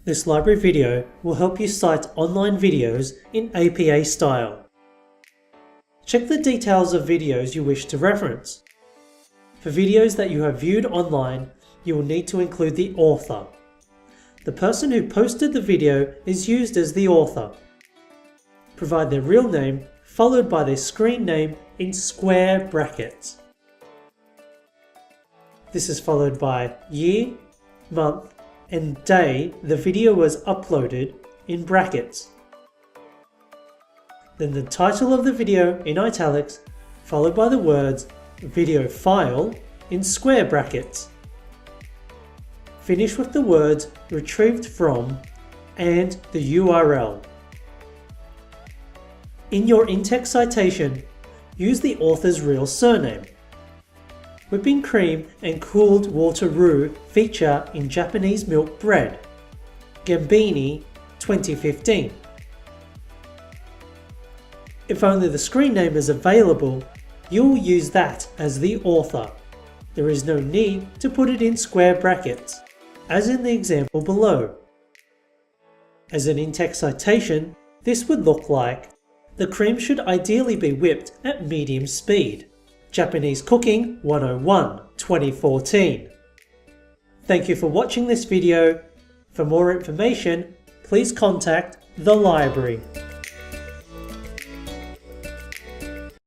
This library video will help you cite online videos in APA style. Check the details of videos you wish to reference. For videos that you have viewed online, you will need to include the author. The person who posted the video is used as the author. Provide their real name followed by their screen name in square brackets. This is followed by year, month, and day the video was uploaded in brackets. Then the title of the video in italics, followed by the words video file in square brackets. Finish with the words retrieved from and the URL. In your in-text citation, use the author's real surname. Whipping cream and cooled water roux feature in Japanese milk bread. Gambini, 2015. If only the screen name is available, you'll use that as the author. There is no need to put it in square brackets, as in the example below. As an in-text citation, this would look like: the cream should ideally be whipped at medium speed. Japanese Cooking 101, 2014. Thank you for watching this video. For more information, please contact the library.